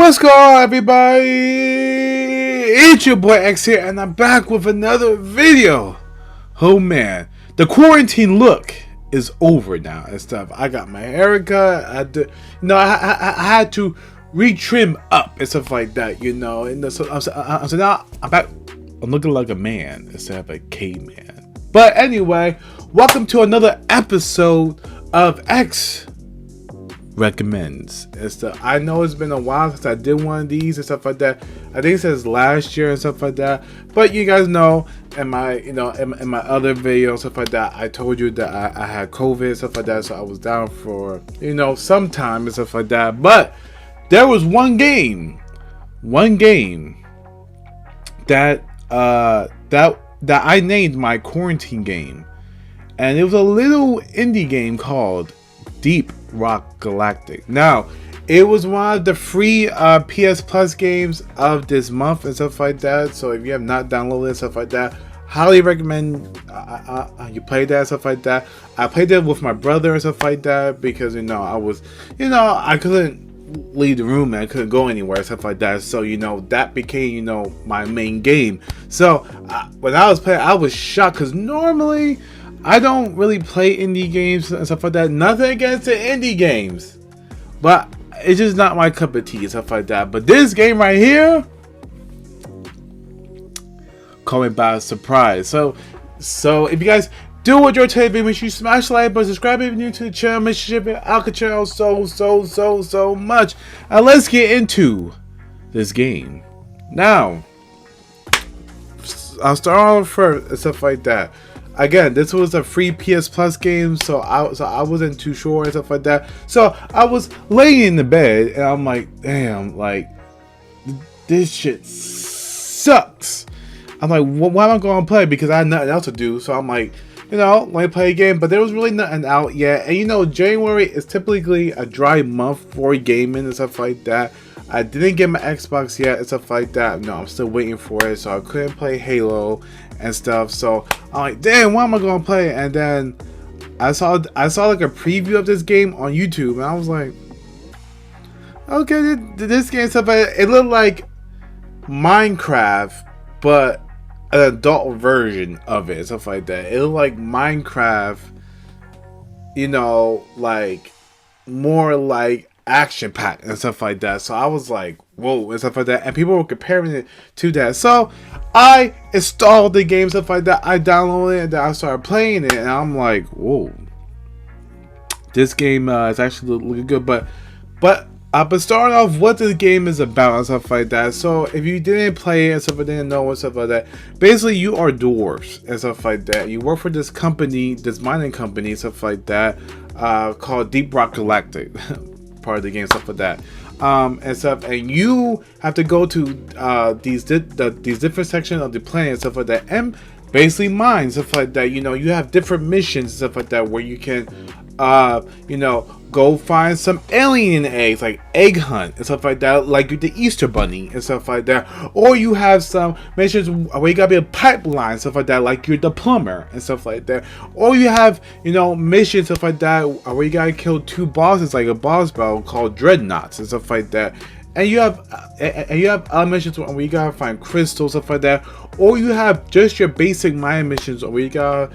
What's going on, everybody? It's your boy X here, and I'm back with another video. Oh man, the quarantine look is over now and stuff. I got my haircut. I had to retrim up and stuff like that, you know. And so now I'm back. I'm looking like a man instead of a caveman. But anyway, welcome to another episode of X Recommends and stuff. I know it's been a while since I did one of these and stuff like that. I think it says last year and stuff like that. But you guys know in my in my other video and stuff like that, I told you that I had COVID and stuff like that, so I was down for some time and stuff like that. But there was one game that that I named my quarantine game, and it was a little indie game called Deep Rock Galactic. Now, it was one of the free PS Plus games of this month and stuff like that. So if you have not downloaded stuff like that, highly recommend you play that stuff like that. I played it with my brother and stuff like that because I couldn't leave the room and I couldn't go anywhere and stuff like that. So that became my main game. So when I was playing, I was shocked because normally I don't really play indie games and stuff like that. Nothing against the indie games, but it's just not my cup of tea and stuff like that. But this game right here caught me by surprise. So if you guys do enjoy today's video, make sure you smash the like button, subscribe if you're new to the channel, make sure you share out the channel so much. And let's get into this game. Now, I'll start off first and stuff like that. Again, this was a free PS Plus game, so I wasn't too sure and stuff like that. So I was laying in the bed and I'm like, damn, like this shit sucks. I'm like, why am I going to play? Because I had nothing else to do. So I'm like, let me play a game. But there was really nothing out yet. And January is typically a dry month for gaming and stuff like that. I didn't get my Xbox yet and stuff like that. No, I'm still waiting for it. So I couldn't play Halo and stuff. So I'm like, damn, what am I gonna play? And then I saw like a preview of this game on YouTube, and I was like, okay, this game stuff. It looked like Minecraft, but an adult version of it, stuff like that. It looked like Minecraft, like more like action packed and stuff like that. So I was like, whoa, and stuff like that. And people were comparing it to that. So I installed the game, stuff like that. I downloaded it and then I started playing it. And I'm like, whoa, this game is actually looking good. But starting off what this game is about and stuff like that. So if you didn't play it and stuff, I didn't know and stuff like that. Basically, you are dwarves and stuff like that. You work for this company, this mining company, stuff like that, called Deep Rock Galactic. Part of the game, stuff like that, and stuff, and you have to go to these different sections of the planet, stuff like that, and basically mine, stuff like that. You have different missions, stuff like that, where you can, go find some alien eggs, like egg hunt and stuff like that, like the Easter Bunny and stuff like that. Or you have some missions where you gotta be a pipeline, stuff like that, like you're the plumber and stuff like that. Or you have, missions, stuff like that, where you gotta kill two bosses, like a boss battle called Dreadnoughts and stuff like that. And you have other missions where you gotta find crystals, stuff like that. Or you have just your basic mine missions where you gotta,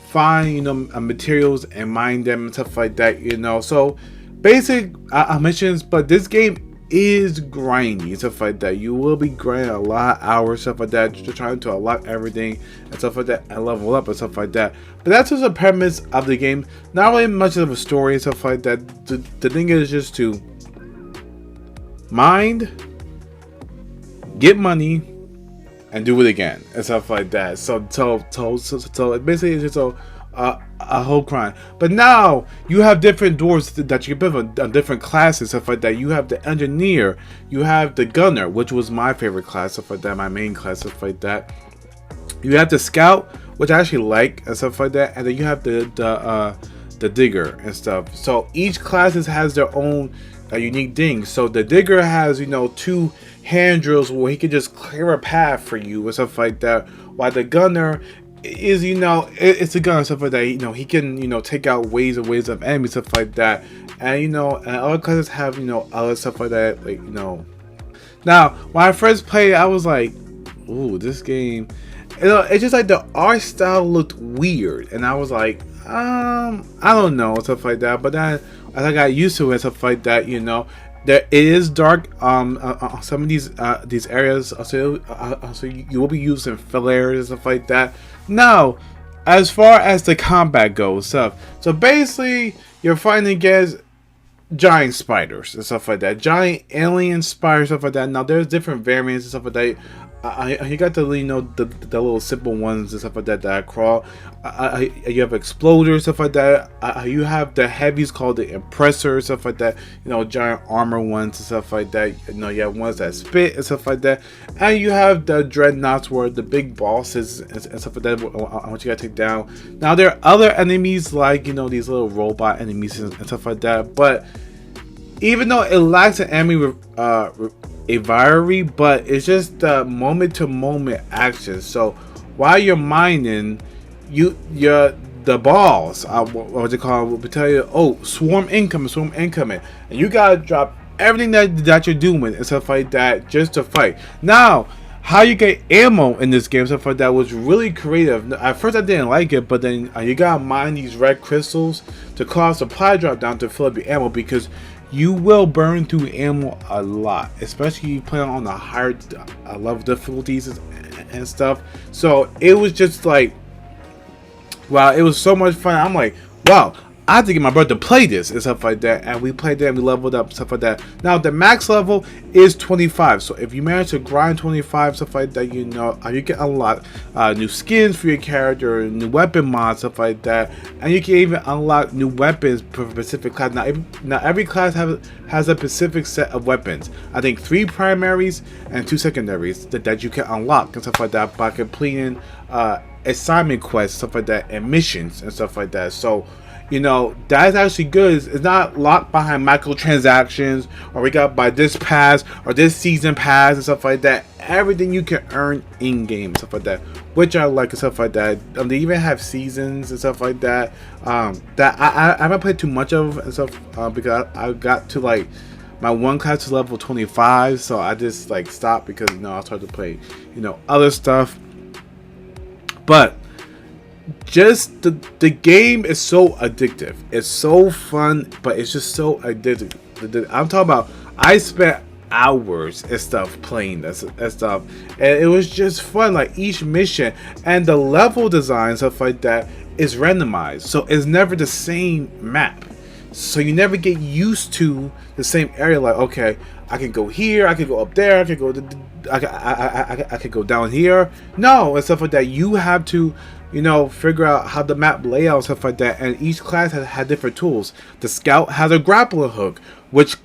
find materials and mine them and stuff like that. So basic missions. But this game is grindy, stuff like that. You will be grinding a lot of hours, stuff like that, just trying to unlock everything and stuff like that, and level up and stuff like that. But that's just the premise of the game. Not really much of a story and stuff like that. The thing is just to mine, get money, and do it again and stuff like that. So basically it's just a whole crime. But now you have different doors that you can build on different classes, stuff like that. You have the engineer, you have the gunner, which was my favorite class, stuff like that, my main class, stuff like that. You have the scout, which I actually like and stuff like that, and then you have the digger and stuff. So each class has their own unique things. So the digger has two hand drills where he can just clear a path for you and stuff like that, while the gunner is, it's a gun and stuff like that. He can, take out waves and waves of enemies, stuff like that. And and other classes have, other stuff like that, like, Now, when I first played, I was like, ooh, this game, it's just like the art style looked weird, and I was like, I don't know, stuff like that. But then as I got used to it, stuff like that, there it is dark. Some of these areas, so you will be using flares and stuff like that. Now, as far as the combat goes, so basically you're fighting against giant spiders and stuff like that, giant alien spiders, stuff like that. Now there's different variants and stuff like that. You got the the little simple ones and stuff like that crawl. You have exploders, stuff like that. You have the heavies called the impressors, stuff like that. Giant armor ones and stuff like that. You have ones that spit and stuff like that. And you have the dreadnoughts, where the big bosses and stuff like that. What you gotta take down. Now there are other enemies like these little robot enemies and stuff like that. But even though it lacks an enemy a variety, but it's just the moment to moment action. So while you're mining, the balls, what they call, will tell you, oh, swarm incoming, and you gotta drop everything that you're doing and stuff like that just to fight. Now, how you get ammo in this game, stuff like that, was really creative. At first I didn't like it, but then you gotta mine these red crystals to cause supply drop down to fill up your ammo, because you will burn through ammo a lot, especially if you play on the higher level difficulties and stuff. So it was just like, wow, it was so much fun. I'm like, wow, I have to get my brother to play this and stuff like that. And we played that and we leveled up, stuff like that. Now the max level is 25. So if you manage to grind 25, stuff like that, you can unlock new skins for your character, new weapon mods, stuff like that. And you can even unlock new weapons for a specific class. Now every class has a specific set of weapons. I think 3 primaries and 2 secondaries that you can unlock and stuff like that by completing assignment quests, stuff like that, and missions and stuff like that. So that's actually good. It's not locked behind microtransactions, or we got by this pass or this season pass and stuff like that. Everything you can earn in game, stuff like that, which I like and stuff like that. They even have seasons and stuff like that. That I haven't played too much of and stuff because I got to like my one class is level 25, so I just like stopped because I started to play other stuff. But just the game is so addictive. It's so fun, but it's just so addictive. I'm talking about, I spent hours and stuff playing this and stuff, and it was just fun. Like each mission and the level design, stuff like that, is randomized, so it's never the same map. So you never get used to the same area. Like, okay, I can go here, I can go up there, I can go I could go down here. No, and stuff like that. You have to figure out how the map layout and stuff like that. And each class had different tools. The scout has a grappling hook, which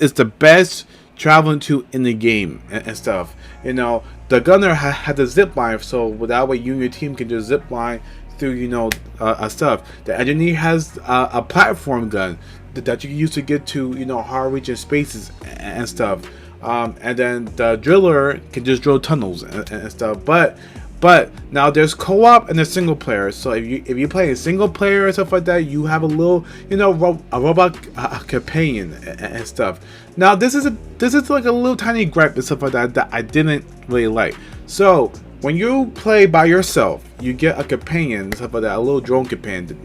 is the best traveling to in the game and stuff. The gunner had the zip line, so that way you and your team can just zip line through stuff. The engineer has a platform gun that you can use to get to hard reaching spaces and stuff. And then the driller can just drill tunnels and stuff. But now there's co-op and there's single player. So if you play a single player and stuff like that, you have a little a robot companion and stuff. Now this is like a little tiny gripe and stuff like that I didn't really like. So when you play by yourself, you get a companion and stuff like that, a little drone companion.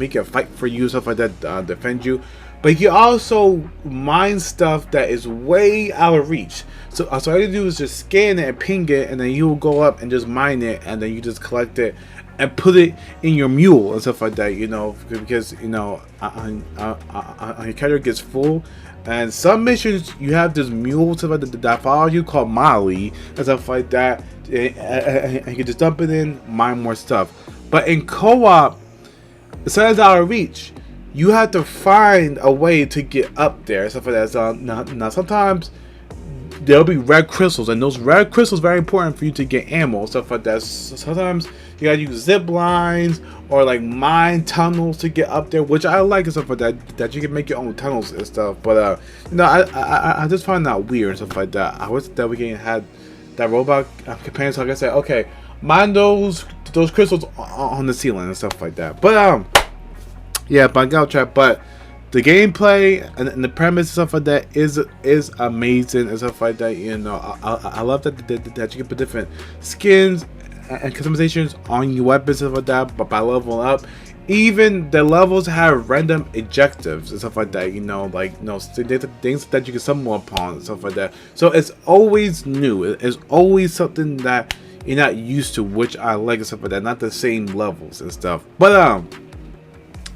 He can fight for you, stuff like that, defend you. But you also mine stuff that is way out of reach. So all you do is just scan it and ping it, and then you will go up and just mine it, and then you just collect it and put it in your mule and stuff like that. Because your character gets full, and some missions you have this mule that follows you called Molly and stuff like that, and you can just dump it in, mine more stuff. But in co-op, it's out of reach. You have to find a way to get up there, stuff like that. So now sometimes there'll be red crystals, and those red crystals are very important for you to get ammo, stuff like that. So sometimes you gotta use zip lines or like mine tunnels to get up there, which I like and stuff like that you can make your own tunnels and stuff. But I just find that weird and stuff like that. I wish that we had that robot companion, so like I said, okay, mine those crystals on the ceiling and stuff like that. But yeah, but I got track. But the gameplay and the premise and stuff like that is amazing and stuff like that. You know, I love that you can put different skins and customizations on your weapons and stuff like that. But by leveling up, even the levels have random objectives and stuff like that. You know, like things that you can stumble upon and stuff like that. So it's always new. It's always something that you're not used to, which I like and stuff like that. Not the same levels and stuff. But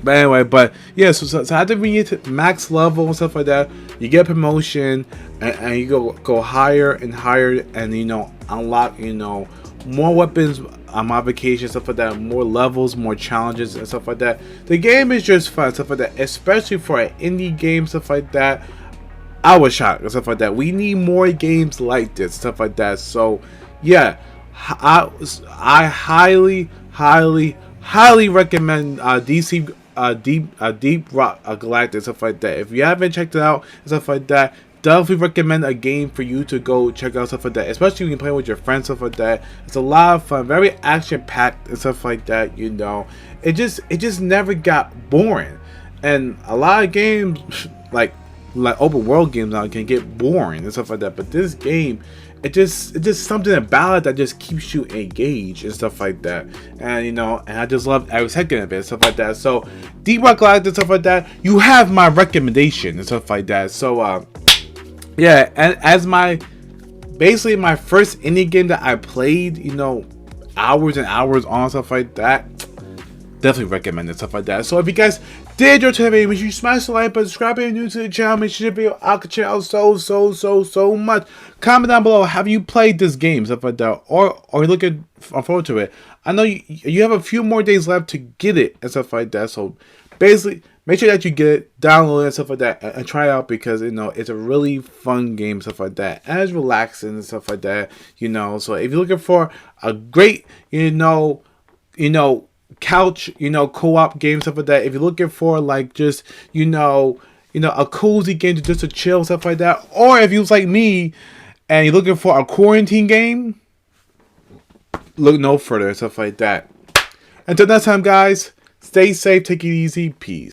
anyway, but yeah, so after we get to max level and stuff like that, you get promotion and you go higher and higher, and you know, unlock, you know, more weapons, modifications, stuff like that, more levels, more challenges and stuff like that. The game is just fun, stuff like that, especially for an indie game, stuff like that. I was shocked and stuff like that. We need more games like this, stuff like that. So yeah, I highly recommend DC Deep Rock Galactic, stuff like that. If you haven't checked it out and stuff like that, definitely recommend a game for you to go check out, stuff like that. Especially when you play with your friends, stuff like that. It's a lot of fun, very action packed and stuff like that. You know, it just never got boring. And a lot of games like open world games now can get boring and stuff like that. But this game, it's just something about it that just keeps you engaged and stuff like that. And you know, and I just love every second of it and stuff like that. So Deep Rock Galactic and stuff like that, you have my recommendation and stuff like that. So yeah, and as basically my first indie game that I played, you know, hours and hours on, stuff like that, definitely recommend it, stuff like that. So if you guys did enjoy today's video, make sure you smash the like button, subscribe if you're new to the channel, make sure the video out check out so much. Comment down below, have you played this game, stuff like that, or you looking forward to it. I know you have a few more days left to get it and stuff like that. So basically, make sure that you get it, download it and stuff like that, and try it out, because you know, it's a really fun game, stuff like that, and it's relaxing and stuff like that. You know, so if you're looking for a great, you know, couch, you know, co-op game, stuff like that. If you're looking for like just, you know, a cozy game to just to chill, stuff like that. Or if you was like me and you're looking for a quarantine game, look no further, stuff like that. Until next time, guys, stay safe, take it easy, peace.